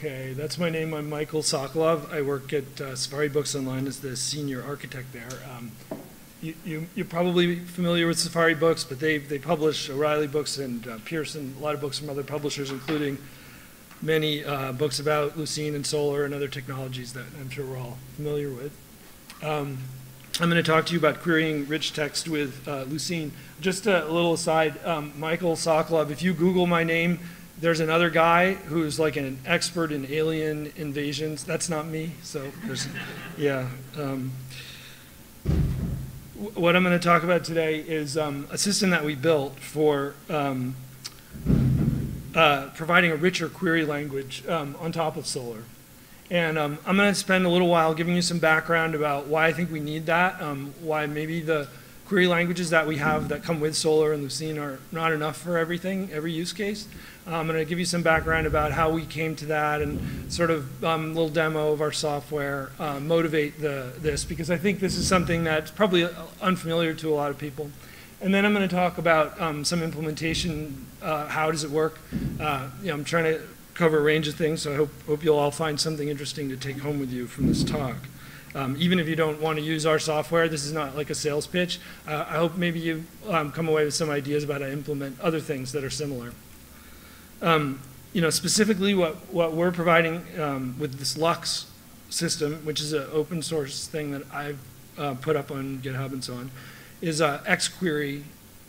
Okay, that's my name. I'm Michael Sokolov. I work at Safari Books Online as the senior architect there. You're probably familiar with Safari Books, but they publish O'Reilly books and Pearson, a lot of books from other publishers, including many books about Lucene and Solr and other technologies that I'm sure we're all familiar with. I'm going to talk to you about querying rich text with Lucene. Just a little aside, Michael Sokolov, if you Google my name, there's another guy who's like an expert in alien invasions. That's not me, so there's, yeah. What I'm going to talk about today is a system that we built for providing a richer query language on top of Solr. And I'm going to spend a little while giving you some background about why I think we need that, why maybe the query languages that we have that come with Solr and Lucene are not enough for everything, every use case. I'm going to give you some background about how we came to that and sort of a little demo of our software, motivate this, because I think this is something that's probably unfamiliar to a lot of people. And then I'm going to talk about some implementation, how does it work. I'm trying to cover a range of things, so I hope you'll all find something interesting to take home with you from this talk. Even if you don't want to use our software, this is not like a sales pitch. I hope maybe you come away with some ideas about how to implement other things that are similar. Specifically what we're providing with this Lux system, which is an open source thing that I've put up on GitHub and so on, is XQuery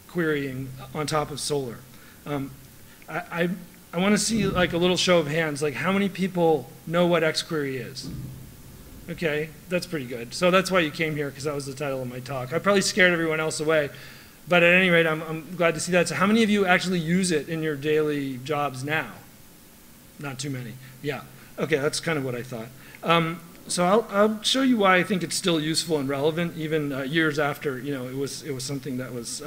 querying on top of Solr. I want to see like a little show of hands, like how many people know what XQuery is? Okay, that's pretty good. So that's why you came here, because that was the title of my talk. I probably scared everyone else away, but at any rate, I'm glad to see that. So how many of you actually use it in your daily jobs now? Not too many. Yeah. Okay, that's kind of what I thought. So I'll show you why I think it's still useful and relevant, even years after it was something that was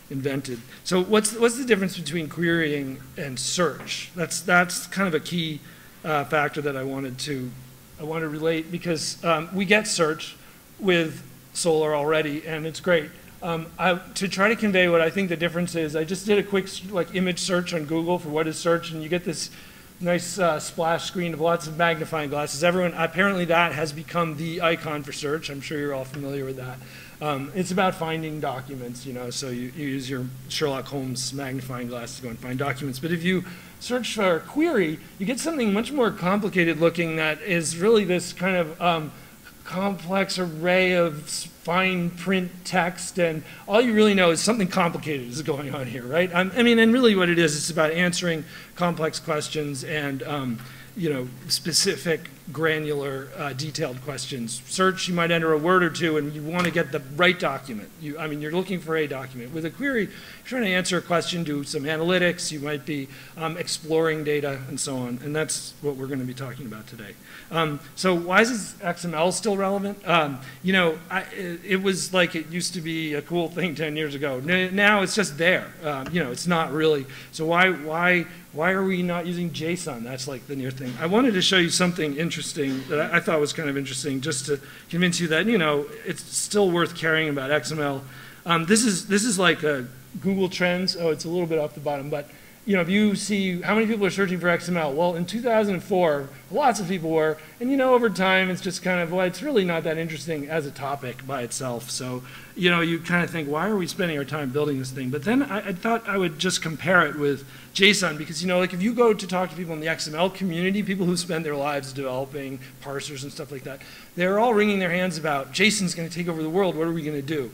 invented. So what's the difference between querying and search? That's kind of a key factor that I want to relate, because we get search with Solr already, and it's great. To try to convey what I think the difference is, I just did a quick image search on Google for what is search, and you get this nice splash screen of lots of magnifying glasses. Apparently that has become the icon for search. I'm sure you're all familiar with that. It's about finding documents, so you use your Sherlock Holmes magnifying glass to go and find documents. But if you search for a query, you get something much more complicated looking that is really this kind of complex array of fine print text, and all you really know is something complicated is going on here, right? And really what it is, it's about answering complex questions and specific, granular, detailed questions. Search, you might enter a word or two, and you want to get the right document. You're looking for a document. With a query, you're trying to answer a question, do some analytics. You might be exploring data, and so on. And that's what we're going to be talking about today. So why is this XML still relevant? It was like it used to be a cool thing 10 years ago. Now it's just there. It's not really. So why are we not using JSON? That's like the near thing. I wanted to show you something interesting that I thought was kind of interesting, just to convince you that it's still worth caring about XML. This is like a Google Trends. Oh, it's a little bit off the bottom, but if you see how many people are searching for XML, well, in 2004, lots of people were, and over time, it's just kind of, well, it's really not that interesting as a topic by itself. So, you kind of think, why are we spending our time building this thing? But then I thought I would just compare it with JSON, because, like if you go to talk to people in the XML community, people who spend their lives developing parsers and stuff like that, they're all wringing their hands about, JSON's going to take over the world, what are we going to do,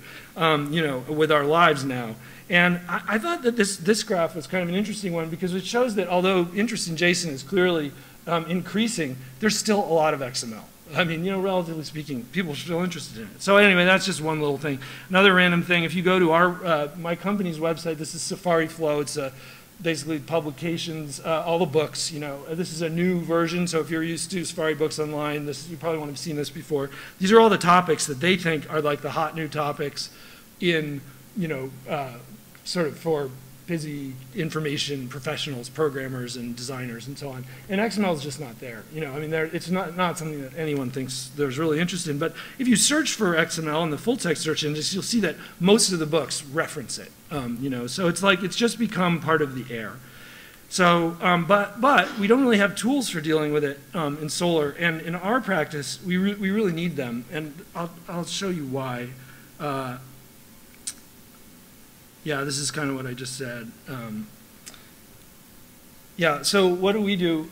with our lives now? And I thought that this graph was kind of an interesting one, because it shows that although interest in JSON is clearly increasing, there's still a lot of XML. Relatively speaking, people are still interested in it. So anyway, that's just one little thing. Another random thing, if you go to my company's website, this is Safari Flow. It's basically publications, all the books. This is a new version, so if you're used to Safari Books Online, you probably won't have seen this before. These are all the topics that they think are like the hot new topics in, sort of for busy information professionals, programmers, and designers, and so on. And XML is just not there. It's not something that anyone thinks there's really interest in. But if you search for XML in the full text search engines, you'll see that most of the books reference it. So it's like it's just become part of the air. So, but we don't really have tools for dealing with it in Solar, and in our practice, we really need them, and I'll show you why. Yeah, this is kind of what I just said. Yeah, so what do we do?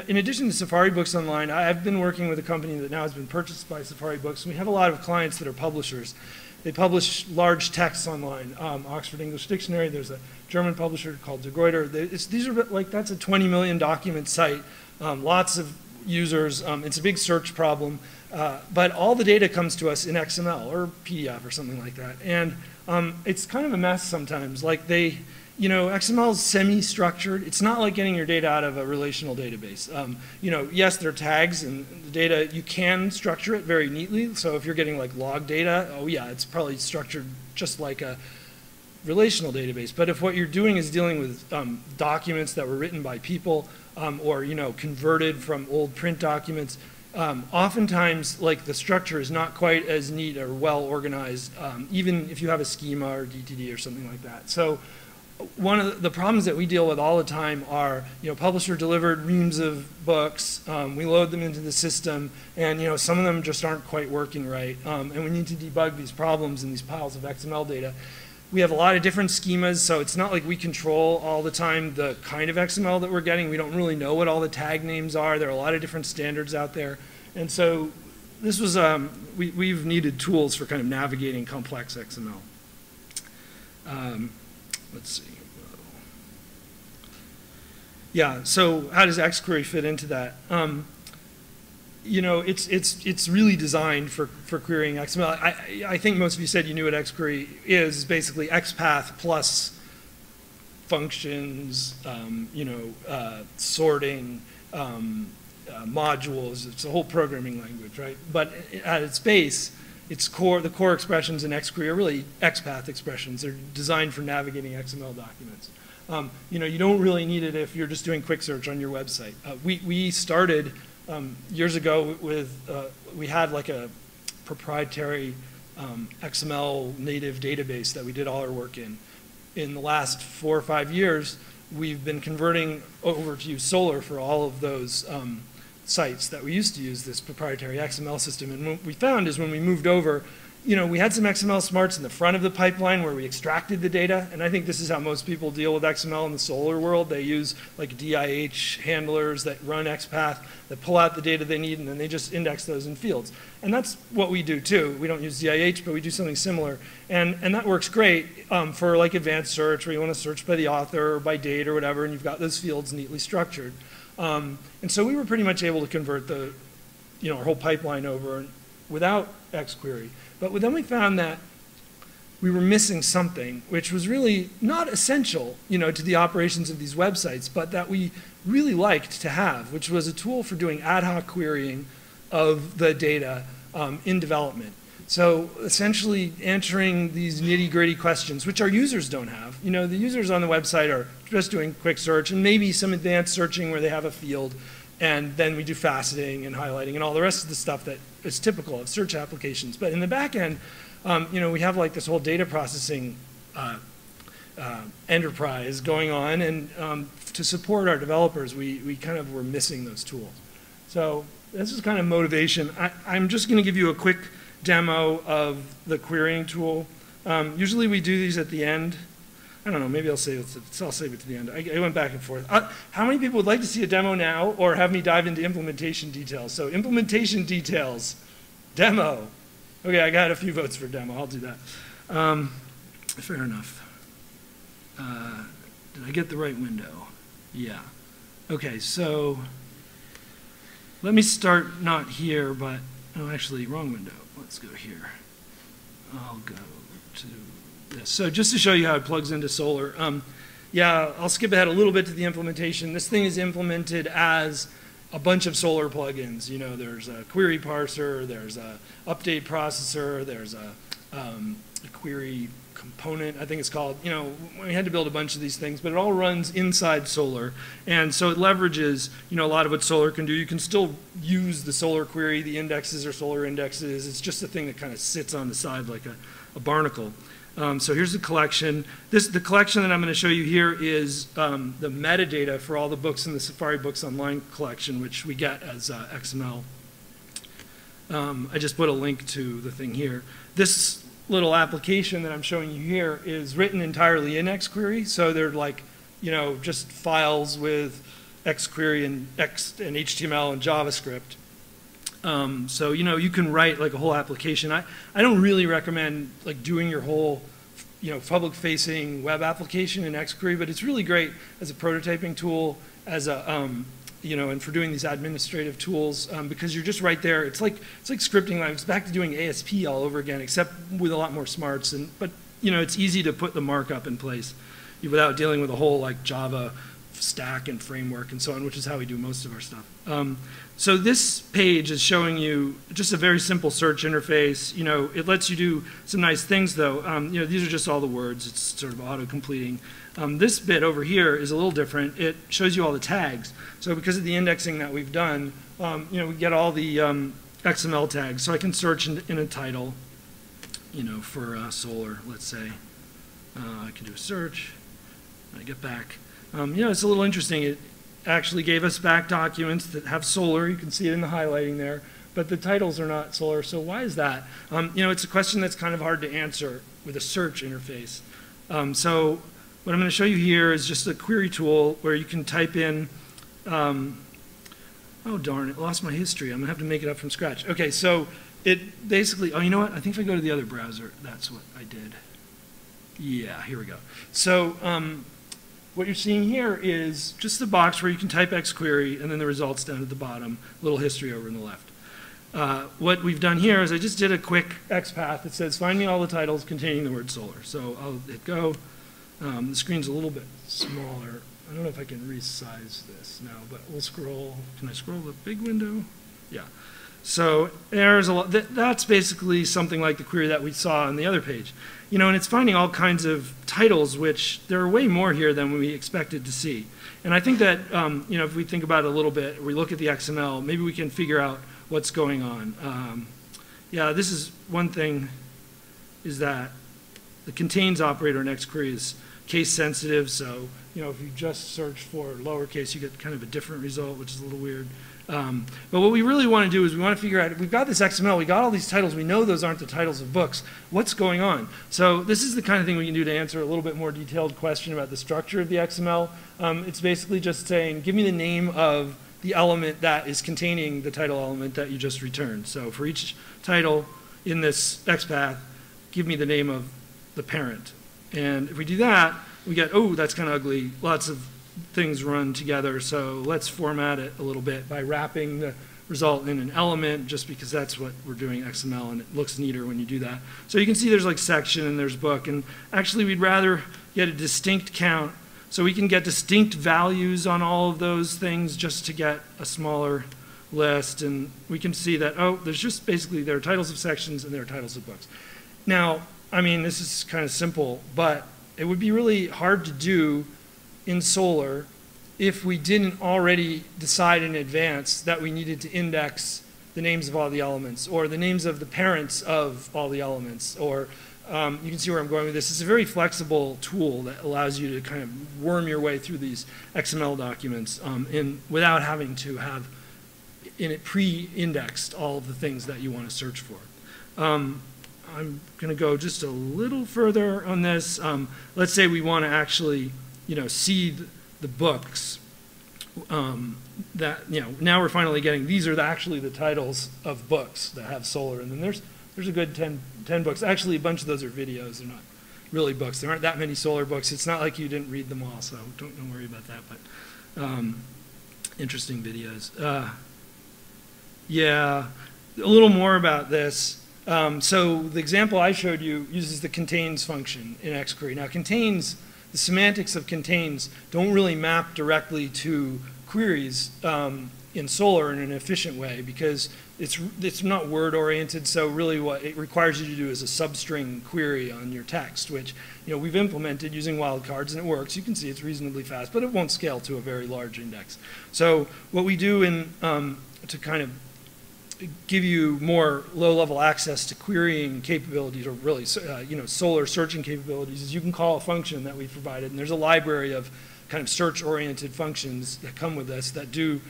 In addition to Safari Books Online, I've been working with a company that now has been purchased by Safari Books. We have a lot of clients that are publishers. They publish large texts online. Oxford English Dictionary, there's a German publisher called De Gruyter. These are like, that's a 20 million document site, lots of users. It's a big search problem, but all the data comes to us in XML or PDF or something like that. And it's kind of a mess sometimes. Like XML is semi-structured. It's not like getting your data out of a relational database. Yes, there are tags and the data, you can structure it very neatly. So if you're getting like log data, oh yeah, it's probably structured just like a relational database. But if what you're doing is dealing with documents that were written by people or converted from old print documents, oftentimes like the structure is not quite as neat or well organized, even if you have a schema or DTD or something like that. So one of the problems that we deal with all the time are, publisher delivered reams of books, we load them into the system, and some of them just aren't quite working right, and we need to debug these problems in these piles of XML data. We have a lot of different schemas, so it's not like we control all the time the kind of XML that we're getting. We don't really know what all the tag names are. There are a lot of different standards out there, and so this was, we've needed tools for kind of navigating complex XML. Let's see. Yeah, so how does XQuery fit into that? It's really designed for querying XML. I think most of you said you knew what XQuery is. Basically XPath plus functions, sorting, modules. It's a whole programming language, right? But at its base, the core expressions in XQuery are really XPath expressions. They're designed for navigating XML documents. You don't really need it if you're just doing quick search on your website. We started years ago with, we had like a proprietary XML native database that we did all our work in. In the last 4 or 5 years, we've been converting over to use Solar for all of those sites that we used to use this proprietary XML system. And what we found is when we moved over, we had some XML smarts in the front of the pipeline where we extracted the data, and I think this is how most people deal with XML in the Solar world. They use like DIH handlers that run XPath, that pull out the data they need, and then they just index those in fields. And that's what we do too. We don't use DIH, but we do something similar. And that works great for like advanced search, where you want to search by the author or by date or whatever, and you've got those fields neatly structured. And so we were pretty much able to convert our whole pipeline over without XQuery. But then we found that we were missing something, which was really not essential, to the operations of these websites, but that we really liked to have, which was a tool for doing ad hoc querying of the data in development. So essentially answering these nitty-gritty questions, which our users don't have. The users on the website are just doing quick search and maybe some advanced searching where they have a field, and then we do faceting and highlighting and all the rest of the stuff that is typical of search applications. But in the back end, we have like this whole data processing enterprise going on, and to support our developers, we kind of were missing those tools. So this is kind of motivation. I'm just going to give you a quick demo of the querying tool. Usually we do these at the end. I don't know, maybe I'll save it to the end. I went back and forth. How many people would like to see a demo now or have me dive into implementation details? So implementation details, demo. Okay, I got a few votes for demo. I'll do that. Fair enough. Did I get the right window? Yeah. Okay, so let me start not here, but, oh, actually, wrong window. Let's go here. I'll go to this. So just to show you how it plugs into Solar, yeah, I'll skip ahead a little bit to the implementation. This thing is implemented as a bunch of Solar plugins. There's a query parser, there's a update processor, there's a query component, I think it's called. We had to build a bunch of these things, but it all runs inside Solar. And so it leverages, a lot of what Solar can do. You can still use the Solar query. The indexes are Solar indexes. It's just a thing that kind of sits on the side like a barnacle. So here's the collection. The collection that I'm going to show you here is the metadata for all the books in the Safari Books Online collection, which we get as XML. I just put a link to the thing here. This little application that I'm showing you here is written entirely in XQuery, so they're like, you know, just files with XQuery and HTML and JavaScript. So, you know, you can write like a whole application. I don't really recommend like doing your whole, you know, public-facing web application in XQuery, but it's really great as a prototyping tool, as a, you know, and for doing these administrative tools, because you're just right there. It's like scripting language. It's back to doing ASP all over again, except with a lot more smarts. But you know, it's easy to put the markup in place without dealing with a whole like Java stack and framework and so on, which is how we do most of our stuff. So this page is showing you just a very simple search interface. You know, it lets you do some nice things though. You know, these are just all the words. It's sort of auto-completing. This bit over here is a little different. It shows you all the tags. So because of the indexing that we've done, you know, we get all the XML tags. So I can search in a title, you know, for solar, let's say. I can do a search. I get back. You know, it's a little interesting. It actually gave us back documents that have solar. You can see it in the highlighting there. But the titles are not solar. So why is that? You know, it's a question that's kind of hard to answer with a search interface. So what I'm going to show you here is just a query tool where you can type in, oh darn, it lost my history. I'm going to have to make it up from scratch. Okay, so it basically, oh, you know what? I think if I go to the other browser, that's what I did. Yeah, here we go. So what you're seeing here is just the box where you can type XQuery and then the results down at the bottom, a little history over on the left. What we've done here is I just did a quick XPath that says find me all the titles containing the word solar. So I'll hit go. The screen's a little bit smaller. I don't know if I can resize this now, but we'll scroll. Can I scroll the big window? Yeah. So there's a lot. That's basically something like the query that we saw on the other page. You know, and it's finding all kinds of titles, which there are way more here than we expected to see. And I think that, you know, if we think about it a little bit, we look at the XML, maybe we can figure out what's going on. Yeah, this is one thing, is that the contains operator in XQuery is case sensitive. So, you know, if you just search for lowercase, you get kind of a different result, which is a little weird. But what we really want to do is we want to figure out, we've got this XML, we got all these titles, we know those aren't the titles of books. What's going on? So this is the kind of thing we can do to answer a little bit more detailed question about the structure of the XML. It's basically just saying, give me the name of the element that is containing the title element that you just returned. So for each title in this XPath, give me the name of the parent. And if we do that, we get, oh, that's kind of ugly, lots of things run together, so let's format it a little bit by wrapping the result in an element, just because that's what we're doing XML, and it looks neater when you do that. So you can see there's like section and there's book, and actually we'd rather get a distinct count, so we can get distinct values on all of those things just to get a smaller list, and we can see that, oh, there's just basically, there are titles of sections and there are titles of books. Now, I mean, this is kind of simple, but it would be really hard to do in Solar if we didn't already decide in advance that we needed to index the names of all the elements, or the names of the parents of all the elements, or you can see where I'm going with this. It's a very flexible tool that allows you to kind of worm your way through these XML documents without having to have in it pre-indexed all of the things that you want to search for. I'm going to go just a little further on this. Let's say we want to actually, you know, see the books that, you know, now we're finally getting, these are actually the titles of books that have Solar, and then there's a good 10 books. Actually, a bunch of those are videos. They're not really books. There aren't that many Solar books. It's not like you didn't read them all, so don't worry about that, but interesting videos. Yeah, a little more about this. So the example I showed you uses the contains function in XQuery. Now contains, the semantics of contains don't really map directly to queries in Solar in an efficient way, because it's not word oriented. So really what it requires you to do is a substring query on your text, which, you know, we've implemented using wildcards, and it works. You can see it's reasonably fast, but it won't scale to a very large index. So what we do in to kind of give you more low-level access to querying capabilities, or really, Solr searching capabilities, is you can call a function that we provided, and there's a library of kind of search-oriented functions that come with this that do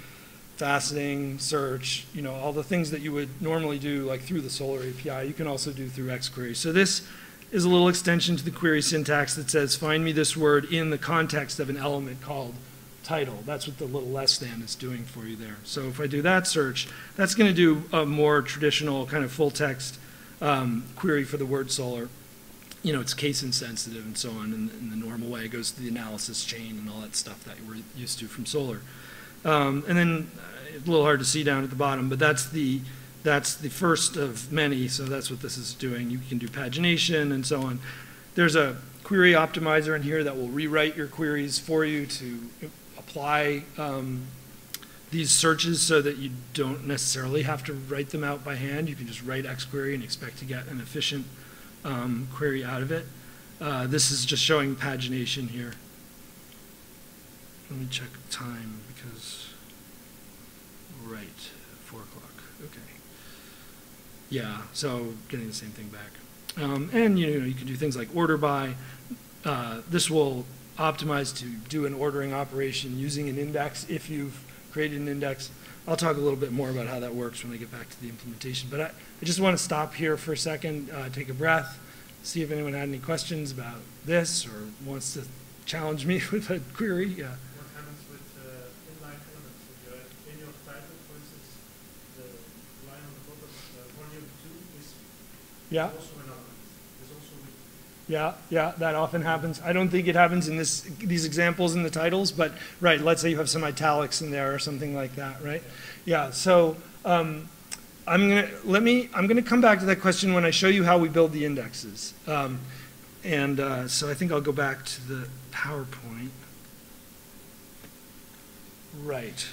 faceting, search, all the things that you would normally do like through the Solr API, you can also do through XQuery. So this is a little extension to the query syntax that says, find me this word in the context of an element called title. That's what the little less than is doing for you there. So if I do that search, that's going to do a more traditional kind of full text query for the word Solr. It's case insensitive and so on in the normal way. It goes through the analysis chain and all that stuff that we're used to from Solr. And then it's a little hard to see down at the bottom, but that's the first of many, so that's what this is doing. You can do pagination and so on. There's a query optimizer in here that will rewrite your queries for you to apply these searches so that you don't necessarily have to write them out by hand. You can just write XQuery and expect to get an efficient query out of it. This is just showing pagination here. Let me check time because, right, 4 o'clock, okay. Yeah, so getting the same thing back. And you can do things like order by. This will optimize to do an ordering operation using an index if you've created an index. I'll talk a little bit more about how that works when I get back to the implementation. But I just want to stop here for a second, take a breath, see if anyone had any questions about this or wants to challenge me with a query. Yeah. What happens with inline elements? If you have in your title, for instance, the line on the bottom, volume 2 is also an element. Yeah, that often happens. I don't think it happens in these examples in the titles, but right, let's say you have some italics in there or something like that, right? Yeah, so I'm gonna come back to that question when I show you how we build the indexes. So I think I'll go back to the PowerPoint. Right.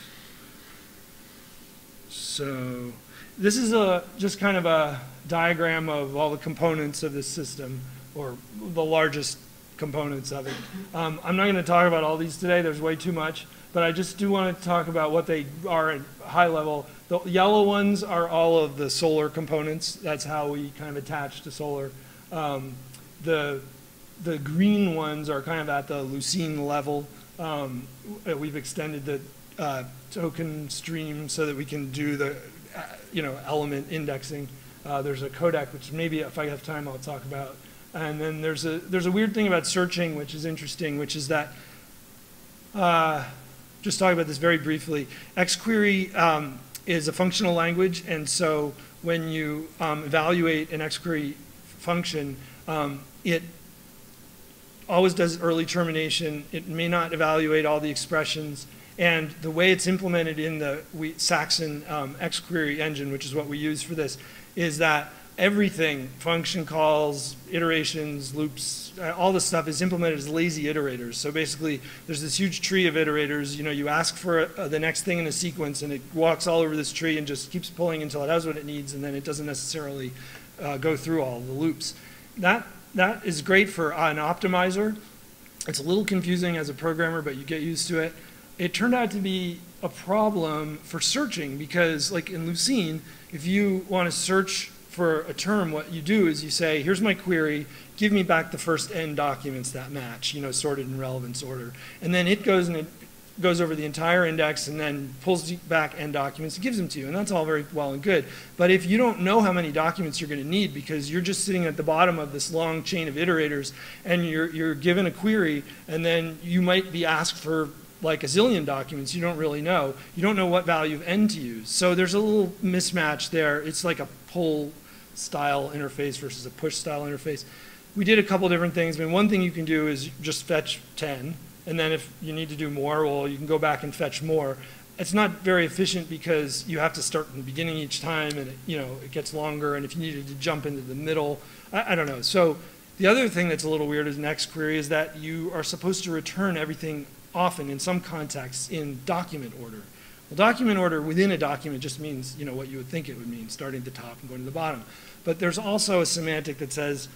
So this is just kind of a diagram of all the components of this system, or the largest components of it. I'm not going to talk about all these today, there's way too much, but I just do want to talk about what they are at high level. The yellow ones are all of the Solr components. That's how we kind of attach to Solr. The green ones are kind of at the Lucene level. We've extended the token stream so that we can do the element indexing. There's a codec, which maybe if I have time I'll talk about. And then there's a weird thing about searching, which is interesting, which is that, just talk about this very briefly, XQuery is a functional language, and so when you evaluate an XQuery function, it always does early termination. It may not evaluate all the expressions, and the way it's implemented in the Saxon XQuery engine, which is what we use for this, is that everything, function calls, iterations, loops, all this stuff is implemented as lazy iterators. So basically, there's this huge tree of iterators. You ask for the next thing in a sequence, and it walks all over this tree and just keeps pulling until it has what it needs, and then it doesn't necessarily go through all the loops. That is great for an optimizer. It's a little confusing as a programmer, but you get used to it. It turned out to be a problem for searching because, like in Lucene, if you want to search for a term, what you do is you say, here's my query, give me back the first n documents that match, sorted in relevance order. And then it goes and it goes over the entire index and then pulls back n documents and gives them to you. And that's all very well and good. But if you don't know how many documents you're going to need because you're just sitting at the bottom of this long chain of iterators and you're given a query and then you might be asked for like a zillion documents, you don't really know. You don't know what value of n to use. So there's a little mismatch there. It's like a pull style interface versus a push style interface. We did a couple different things. One thing you can do is just fetch 10, and then if you need to do more, well, you can go back and fetch more. It's not very efficient because you have to start from the beginning each time, and it gets longer, and if you needed to jump into the middle, I don't know. So the other thing that's a little weird in XQuery is that you are supposed to return everything often in some contexts in document order. Well, document order within a document just means what you would think it would mean, starting at the top and going to the bottom. But there's also a semantic that says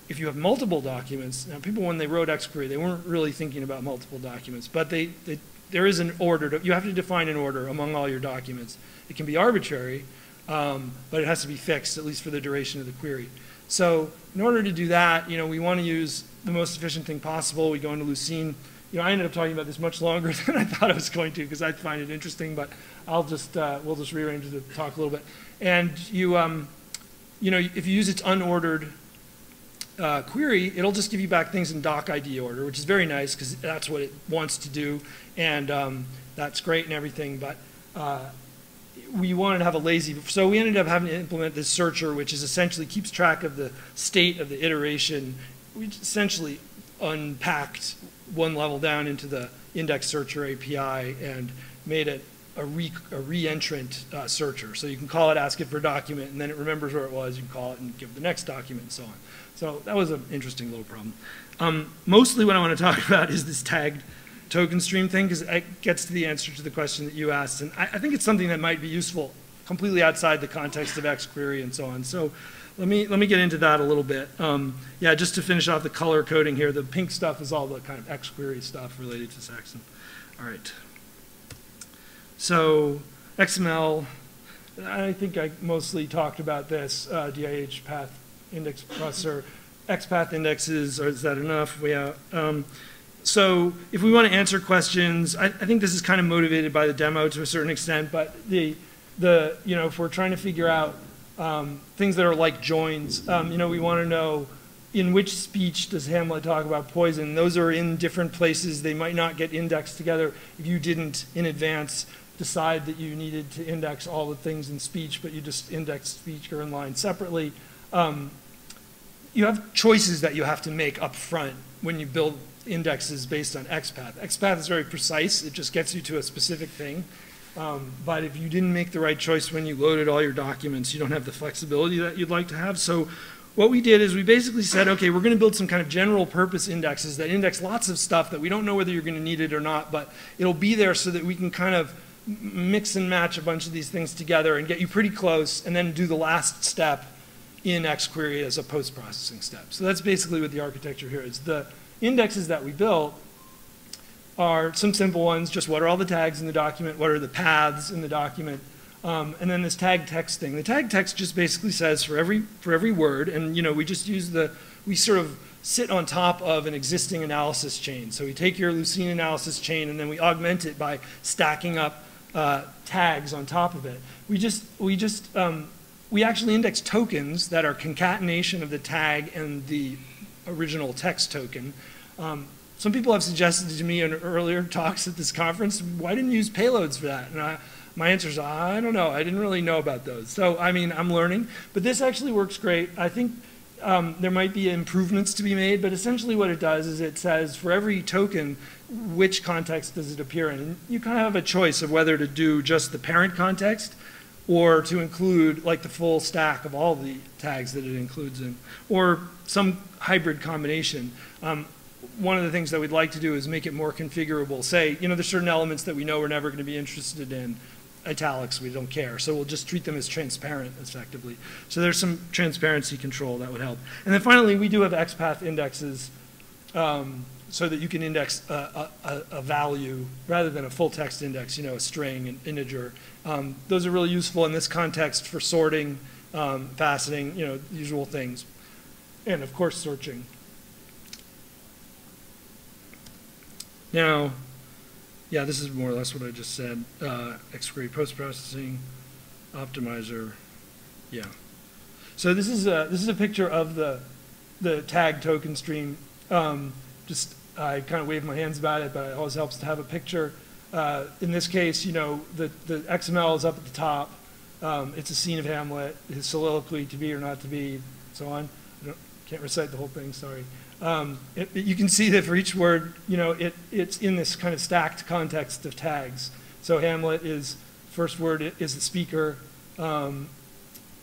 if you have multiple documents, now people when they wrote XQuery, they weren't really thinking about multiple documents, but there is an order. You have to define an order among all your documents. It can be arbitrary, but it has to be fixed, at least for the duration of the query. So in order to do that, we want to use the most efficient thing possible. We go into Lucene. I ended up talking about this much longer than I thought I was going to because I find it interesting, but we'll just rearrange it to talk a little bit. And if you use its unordered query, it'll just give you back things in doc ID order, which is very nice because that's what it wants to do, and that's great and everything, but we wanted to have a lazy, so we ended up having to implement this searcher, which is essentially keeps track of the state of the iteration. We essentially unpacked one level down into the index searcher API and made it a re-entrant searcher. So you can call it, ask it for a document, and then it remembers where it was. You can call it and give the next document and so on. So that was an interesting little problem. Mostly what I want to talk about is this tagged token stream thing, because it gets to the answer to the question that you asked. And I think it's something that might be useful completely outside the context of XQuery and so on. So let me get into that a little bit. Yeah, just to finish off the color coding here, the pink stuff is all the kind of XQuery stuff related to Saxon. All right. So XML, I think I mostly talked about this, DIH path index processor, XPath indexes, or is that enough? Yeah. So if we want to answer questions, I think this is kind of motivated by the demo to a certain extent, but if we're trying to figure out things that are like joins, we want to know in which speech does Hamlet talk about poison. Those are in different places. They might not get indexed together if you didn't in advance decide that you needed to index all the things in speech, but you just index speech or in line separately. You have choices that you have to make up front when you build indexes based on XPath. XPath is very precise. It just gets you to a specific thing. But if you didn't make the right choice when you loaded all your documents, you don't have the flexibility that you'd like to have. So what we did is we basically said, okay, we're going to build some kind of general purpose indexes that index lots of stuff that we don't know whether you're going to need it or not, but it'll be there so that we can kind of mix and match a bunch of these things together and get you pretty close, and then do the last step in XQuery as a post-processing step. So that's basically what the architecture here is. The indexes that we built are some simple ones, just what are all the tags in the document, what are the paths in the document, and then this tag text thing. The tag text just basically says for every word, and we just use we sort of sit on top of an existing analysis chain. So we take your Lucene analysis chain and then we augment it by stacking up tags on top of it. We actually index tokens that are concatenation of the tag and the original text token. Some people have suggested to me in earlier talks at this conference, why didn't you use payloads for that? And my answer is, I don't know. I didn't really know about those. So, I'm learning. But this actually works great. I think there might be improvements to be made, but essentially what it does is it says for every token, which context does it appear in? And you kind of have a choice of whether to do just the parent context or to include like the full stack of all the tags that it includes in, or some hybrid combination. One of the things that we'd like to do is make it more configurable. Say, there's certain elements that we know we're never going to be interested in. Italics, we don't care. So we'll just treat them as transparent, effectively. So there's some transparency control that would help. And then finally, we do have XPath indexes so that you can index a value rather than a full text index, a string, an integer. Those are really useful in this context for sorting, faceting, usual things. And of course, searching. Now, yeah, this is more or less what I just said. XQuery post-processing, optimizer, yeah. So this is a picture of the tag token stream. I kind of wave my hands about it, but it always helps to have a picture. In this case, the XML is up at the top. It's a scene of Hamlet, his soliloquy, to be or not to be, so on. Can't recite the whole thing, sorry. You can see that for each word, it's in this kind of stacked context of tags. So Hamlet is, first word is the speaker in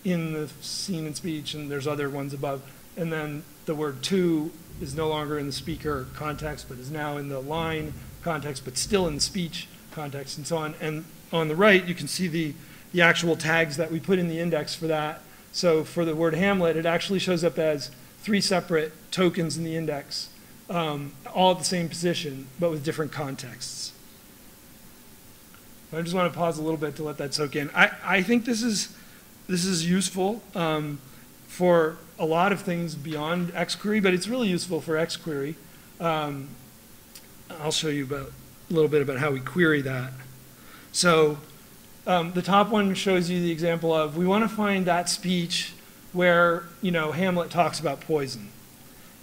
the scene and speech, and there's other ones above. And then the word to is no longer in the speaker context, but is now in the line context, but still in the speech context, and so on. And on the right, you can see the actual tags that we put in the index for that. So for the word Hamlet, it actually shows up as 3 separate tokens in the index, all at the same position, but with different contexts. I just want to pause a little bit to let that soak in. I think this is this is useful for a lot of things beyond XQuery, but it's really useful for XQuery. I'll show you a little bit about how we query that. So the top one shows you the example of, we want to find that speech where, you know, Hamlet talks about poison.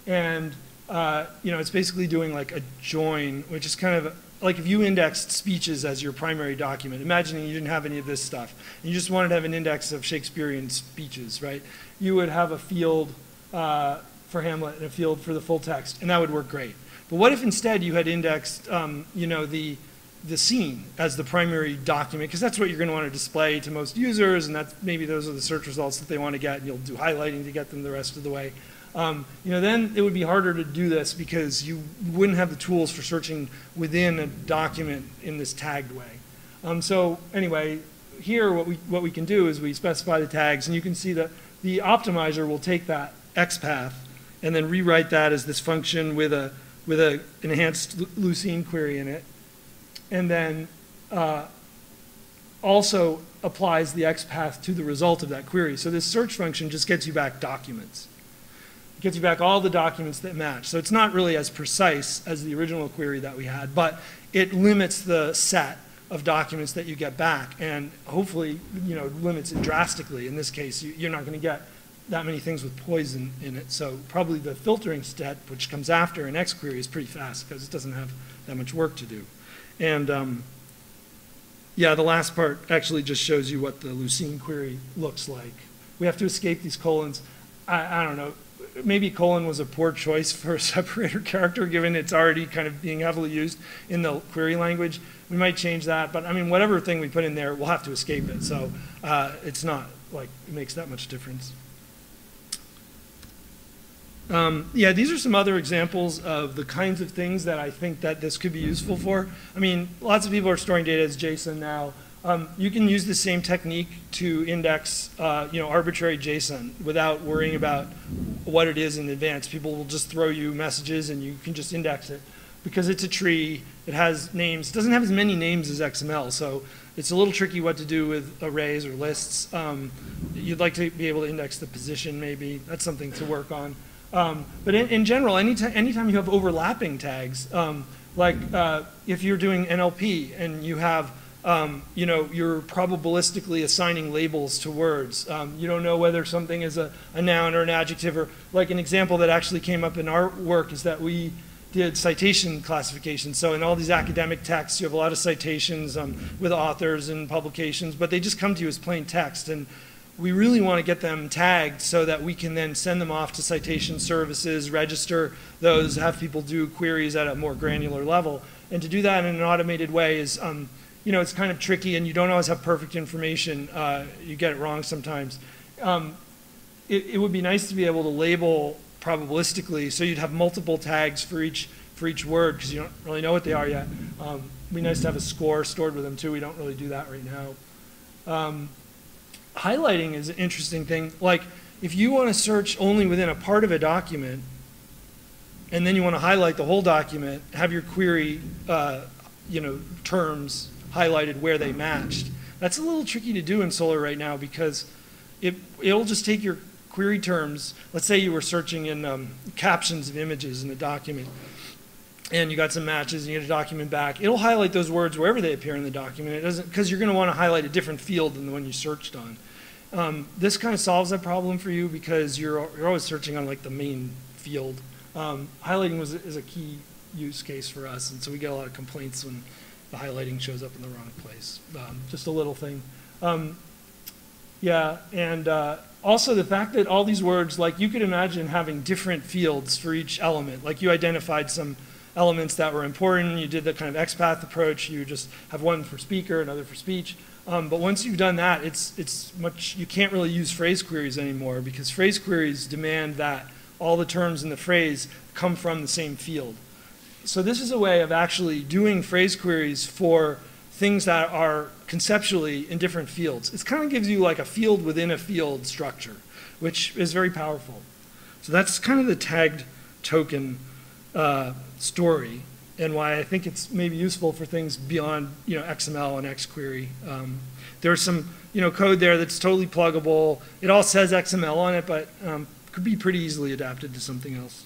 And, you know, it's basically doing like a join, which is kind of like if you indexed speeches as your primary document, imagining you didn't have any of this stuff, and you just wanted to have an index of Shakespearean speeches, right? You would have a field for Hamlet and a field for the full text, and that would work great. But what if instead you had indexed, you know, the scene as the primary document, because that's what you're going to want to display to most users, and that's, maybe those are the search results that they want to get, and you'll do highlighting to get them the rest of the way. You know, then it would be harder to do this because you wouldn't have the tools for searching within a document in this tagged way. So anyway, here what we can do is we specify the tags, and you can see that the optimizer will take that XPath and then rewrite that as this function with a enhanced Lucene query in it, and then also applies the XPath to the result of that query. So this search function just gets you back documents. It gets you back all the documents that match. So it's not really as precise as the original query that we had, but it limits the set of documents that you get back, and hopefully, you know, limits it drastically. In this case, you're not going to get that many things with poison in it. So probably the filtering step, which comes after an XQuery, is pretty fast because it doesn't have that much work to do. And yeah, the last part actually just shows you what the Lucene query looks like. We have to escape these colons. I don't know. Maybe colon was a poor choice for a separator character, given it's already kind of being heavily used in the query language. We might change that, but I mean, whatever thing we put in there, we'll have to escape it. So it's not like it makes that much difference. Yeah, these are some other examples of the kinds of things that I think that this could be useful for. I mean, lots of people are storing data as JSON now. You can use the same technique to index, you know, arbitrary JSON without worrying about what it is in advance. People will just throw you messages, and you can just index it because it's a tree. It has names. It doesn't have as many names as XML, so it's a little tricky what to do with arrays or lists. You'd like to be able to index the position, maybe. That's something to work on. But in general, anytime you have overlapping tags, like if you're doing NLP and you have, you know, you're probabilistically assigning labels to words. You don't know whether something is a noun or an adjective, or like an example that actually came up in our work is that we did citation classification. So in all these academic texts, you have a lot of citations with authors and publications, but they just come to you as plain text. And we really want to get them tagged so that we can then send them off to citation services, register those, have people do queries at a more granular level. And to do that in an automated way is, you know, it's kind of tricky, and you don't always have perfect information. You get it wrong sometimes. It would be nice to be able to label probabilistically, so you'd have multiple tags for each word, because you don't really know what they are yet. It'd be nice to have a score stored with them too. We don't really do that right now. Highlighting is an interesting thing. Like, if you want to search only within a part of a document, and then you want to highlight the whole document, have your query, you know, terms highlighted where they matched. That's a little tricky to do in Solr right now, because it'll just take your query terms. Let's say you were searching in captions of images in a document, and you got some matches, and you get a document back. It'll highlight those words wherever they appear in the document. It doesn't, because you're going to want to highlight a different field than the one you searched on. This kind of solves that problem for you, because you're always searching on like the main field. Highlighting is a key use case for us, and so we get a lot of complaints when the highlighting shows up in the wrong place. Just a little thing. Yeah, and also the fact that all these words, like you could imagine having different fields for each element. Like you identified some elements that were important, you did the kind of XPath approach, you just have one for speaker, another for speech. But once you've done that, you can't really use phrase queries anymore, because phrase queries demand that all the terms in the phrase come from the same field. So this is a way of actually doing phrase queries for things that are conceptually in different fields. It kind of gives you like a field within a field structure, which is very powerful. So that's kind of the tagged token story. and why I think it's maybe useful for things beyond, XML and XQuery. There's some, code there that's totally pluggable. It all says XML on it, but could be pretty easily adapted to something else.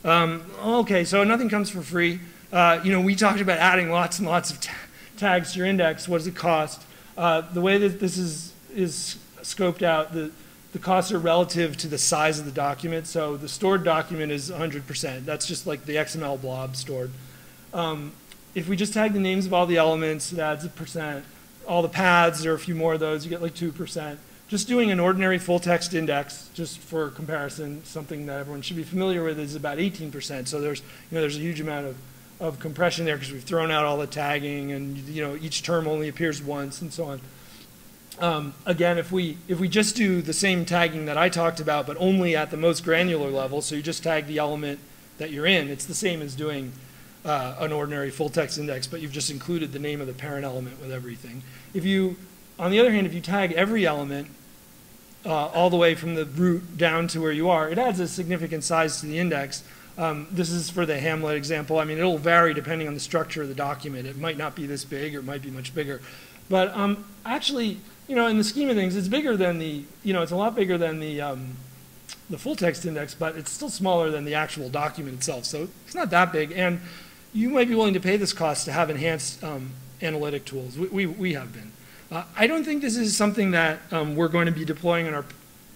Okay, so nothing comes for free. We talked about adding lots and lots of tags to your index. What does it cost? The way that this is scoped out, the costs are relative to the size of the document. So the stored document is 100%. That's just like the XML blob stored. If we just tag the names of all the elements, it adds 1%. All the paths, there are a few more of those, you get like 2%. Just doing an ordinary full text index, just for comparison, something that everyone should be familiar with, is about 18%. So there's a huge amount of compression there because we've thrown out all the tagging, and each term only appears once and so on. Again, if we just do the same tagging that I talked about, but only at the most granular level, so you just tag the element that you're in, it's the same as doing an ordinary full text index, but you've just included the name of the parent element with everything. On the other hand, if you tag every element all the way from the root down to where you are, it adds a significant size to the index. This is for the Hamlet example. I mean, it'll vary depending on the structure of the document. It might not be this big, or it might be much bigger. But actually, in the scheme of things, it's bigger than it's a lot bigger than the full text index, but it's still smaller than the actual document itself. So it's not that big. And you might be willing to pay this cost to have enhanced analytic tools. We have been. I don't think this is something that we're going to be deploying on our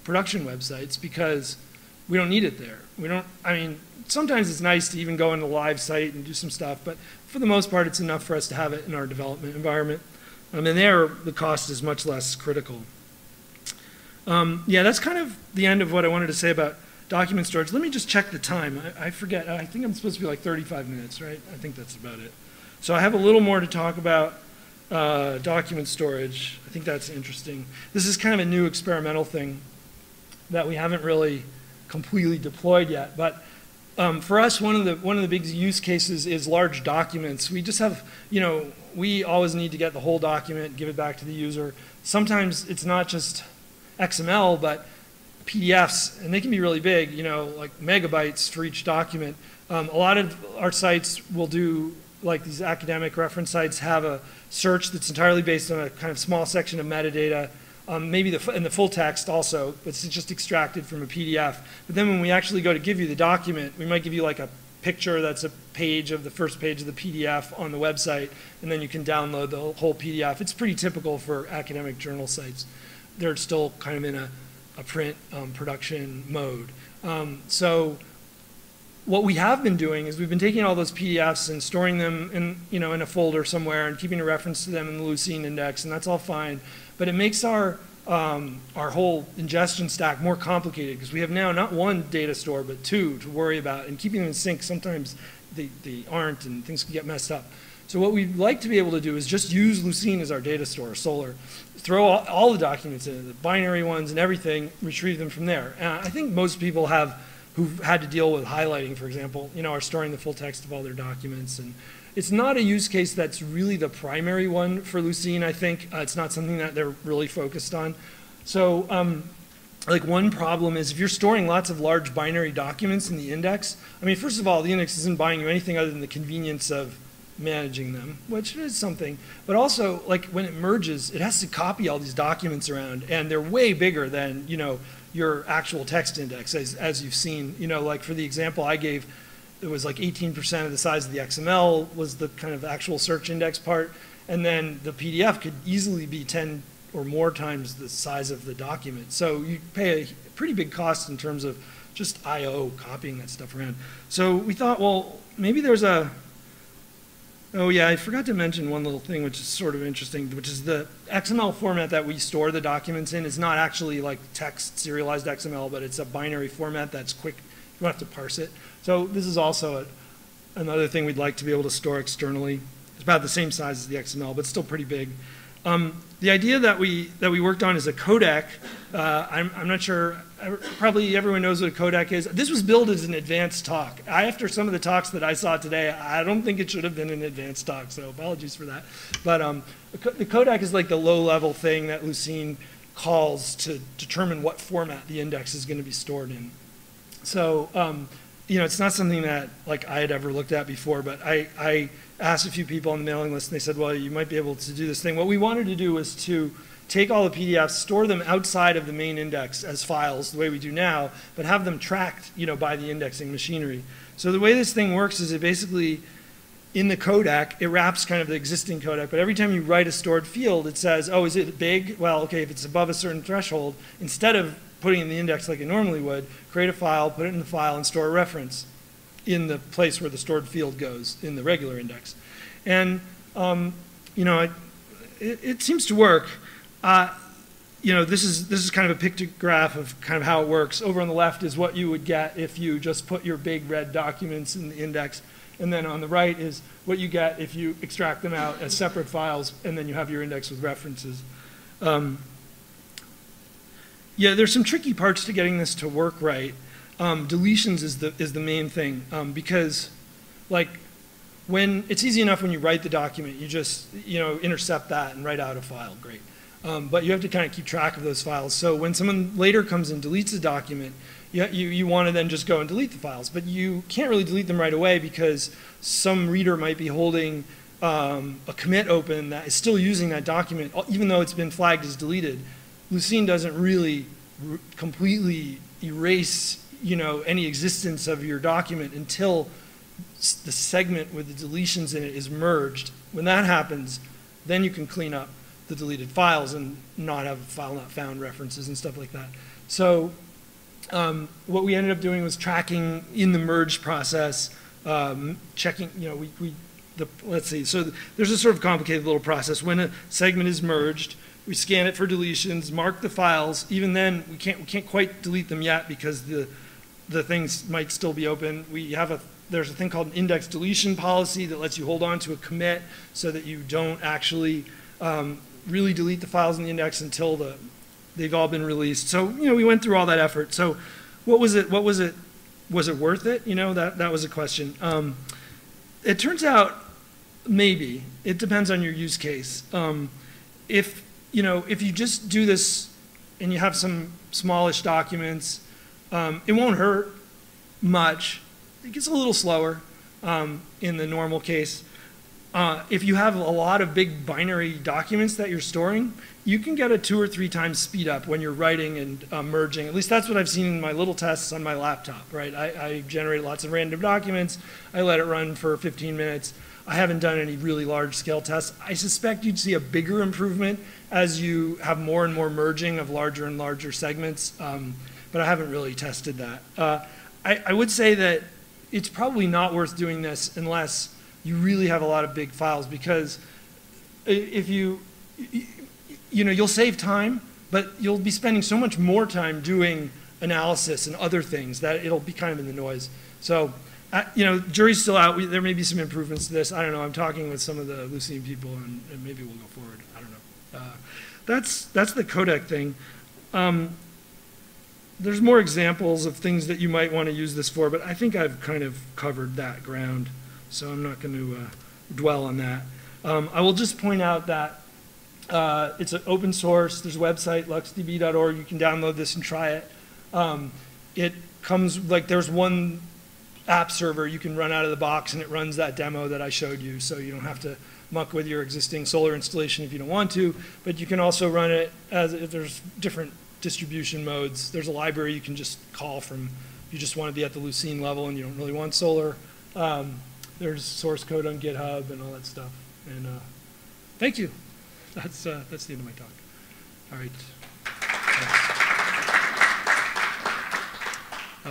production websites because we don't need it there. Sometimes it's nice to even go on the live site and do some stuff, but for the most part, it's enough for us to have it in our development environment. And there, the cost is much less critical. Yeah, that's kind of the end of what I wanted to say about document storage. Let me just check the time. I forget. I think I'm supposed to be like 35 minutes, right? I think that's about it. So I have a little more to talk about document storage. I think that's interesting. This is kind of a new experimental thing that we haven't really completely deployed yet. But for us, one of the big use cases is large documents. We just have, we always need to get the whole document, give it back to the user. Sometimes it's not just XML, but PDFs, and they can be really big, like megabytes for each document. A lot of our sites will do, like these academic reference sites, have a search that's entirely based on a kind of small section of metadata, maybe in the full text also, but it's just extracted from a PDF. But then when we actually go to give you the document, we might give you like a picture that's a page of the first page of the PDF on the website, and then you can download the whole PDF. It's pretty typical for academic journal sites. They're still kind of in a print production mode. So what we have been doing is we've been taking all those PDFs and storing them in a folder somewhere and keeping a reference to them in the Lucene index, and that's all fine. But it makes our whole ingestion stack more complicated because we have now not one data store but two to worry about, and keeping them in sync, sometimes they aren't and things can get messed up. So what we'd like to be able to do is just use Lucene as our data store, Solr, throw all the documents in, the binary ones and everything, retrieve them from there. I think most people who've had to deal with highlighting, for example, are storing the full text of all their documents. And it's not a use case that's really the primary one for Lucene, I think. It's not something that they're really focused on. So like one problem is if you're storing lots of large binary documents in the index, first of all, the index isn't buying you anything other than the convenience of managing them, which is something. But also, like when it merges, it has to copy all these documents around, and they're way bigger than, your actual text index, as you've seen. Like for the example I gave, it was like 18% of the size of the XML was the kind of actual search index part, and then the PDF could easily be 10 or more times the size of the document. So you pay a pretty big cost in terms of just I/O, copying that stuff around. So we thought, well, maybe there's oh yeah, I forgot to mention one little thing which is sort of interesting, which is the XML format that we store the documents in is not actually like text serialized XML, but it's a binary format that's quick. You don't have to parse it. So this is also another thing we'd like to be able to store externally. It's about the same size as the XML, but still pretty big. The idea that we worked on is a codec. I'm not sure, probably everyone knows what a codec is. This was billed as an advanced talk. After some of the talks that I saw today, I don't think it should have been an advanced talk, so apologies for that. But the codec is like the low-level thing that Lucene calls to determine what format the index is going to be stored in. So it's not something that like I had ever looked at before, but I asked a few people on the mailing list, and they said, well, you might be able to do this thing. What we wanted to do was to take all the PDFs, store them outside of the main index as files, the way we do now, but have them tracked, by the indexing machinery. So the way this thing works is it basically, in the codec, it wraps kind of the existing codec, but every time you write a stored field, it says, oh, is it big? Well, okay, if it's above a certain threshold, instead of putting it in the index like it normally would, create a file, put it in the file, and store a reference in the place where the stored field goes in the regular index. And, it seems to work. This is kind of a pictograph of kind of how it works. Over on the left is what you would get if you just put your big red documents in the index. And then on the right is what you get if you extract them out as separate files, and then you have your index with references. Yeah, there's some tricky parts to getting this to work right. Deletions is the main thing, because like when it's easy enough when you write the document, you just intercept that and write out a file, great. But you have to kind of keep track of those files. So when someone later comes and deletes a document, you want to then just go and delete the files. But you can't really delete them right away because some reader might be holding a commit open that is still using that document, even though it's been flagged as deleted. Lucene doesn't really completely erase any existence of your document until the segment with the deletions in it is merged. When that happens, then you can clean up the deleted files and not have file not found references and stuff like that. So what we ended up doing was tracking in the merge process, checking, let's see, so there's a sort of complicated little process. When a segment is merged, we scan it for deletions, mark the files. Even then, we can't quite delete them yet because the things might still be open. There's a thing called an index deletion policy that lets you hold on to a commit so that you don't actually really delete the files in the index until they've all been released. So we went through all that effort. So what was it? Was it worth it? That was a question. It turns out maybe. It depends on your use case. If you just do this and you have some smallish documents, it won't hurt much. It gets a little slower in the normal case. If you have a lot of big binary documents that you're storing, you can get a 2 or 3 times speed up when you're writing and merging. At least that's what I've seen in my little tests on my laptop, right? I generate lots of random documents. I let it run for 15 minutes. I haven't done any really large scale tests. I suspect you'd see a bigger improvement as you have more and more merging of larger and larger segments, but I haven't really tested that. I would say that it's probably not worth doing this unless you really have a lot of big files, because if you'll save time, but you'll be spending so much more time doing analysis and other things that it'll be kind of in the noise. So, jury's still out. There may be some improvements to this. I don't know. I'm talking with some of the Lucene people, and maybe we'll go forward. I don't know. That's the codec thing. There's more examples of things that you might want to use this for, but I think I've kind of covered that ground, so I'm not going to dwell on that. I will just point out that it's an open source. There's a website, luxdb.org. You can download this and try it. It comes, there's one app server you can run out of the box, and it runs that demo that I showed you, so you don't have to muck with your existing Solr installation if you don't want to, but you can also run it if there's different distribution modes. There's a library you can just call from if you just want to be at the Lucene level and you don't really want Solr. There's source code on GitHub and all that stuff. And thank you. That's the end of my talk. All right.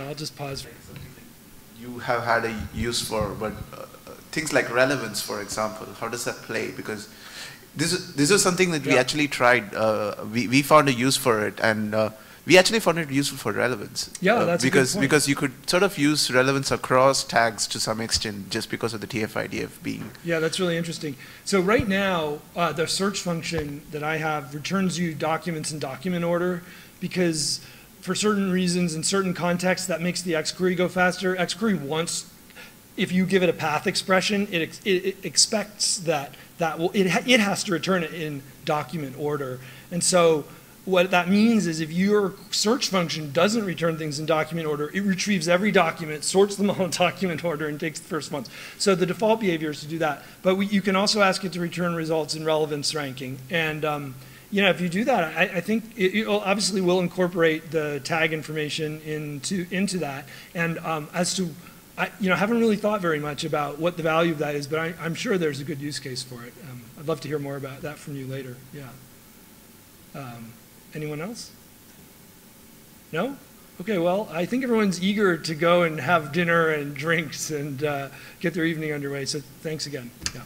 I'll just pause. You have had a use for, but things like relevance, for example, how does that play? Because this is something that we actually tried. We found a use for it, and we actually found it useful for relevance. Yeah, that's a good point. Because you could sort of use relevance across tags to some extent just because of the TF-IDF being. Yeah, that's really interesting. So right now, the search function that I have returns you documents in document order, because for certain reasons in certain contexts that makes the XQuery go faster. XQuery wants, if you give it a path expression, it expects that it has to return it in document order. And so what that means is if your search function doesn't return things in document order, it retrieves every document, sorts them all in document order, and takes the first ones. So the default behavior is to do that. But you can also ask it to return results in relevance ranking. And you know, if you do that, I think it obviously will incorporate the tag information into that. And as to, you know, I haven't really thought very much about what the value of that is, but I'm sure there's a good use case for it. I'd love to hear more about that from you later. Yeah. Anyone else? No? Okay, well, I think everyone's eager to go and have dinner and drinks and get their evening underway, so thanks again. Yeah.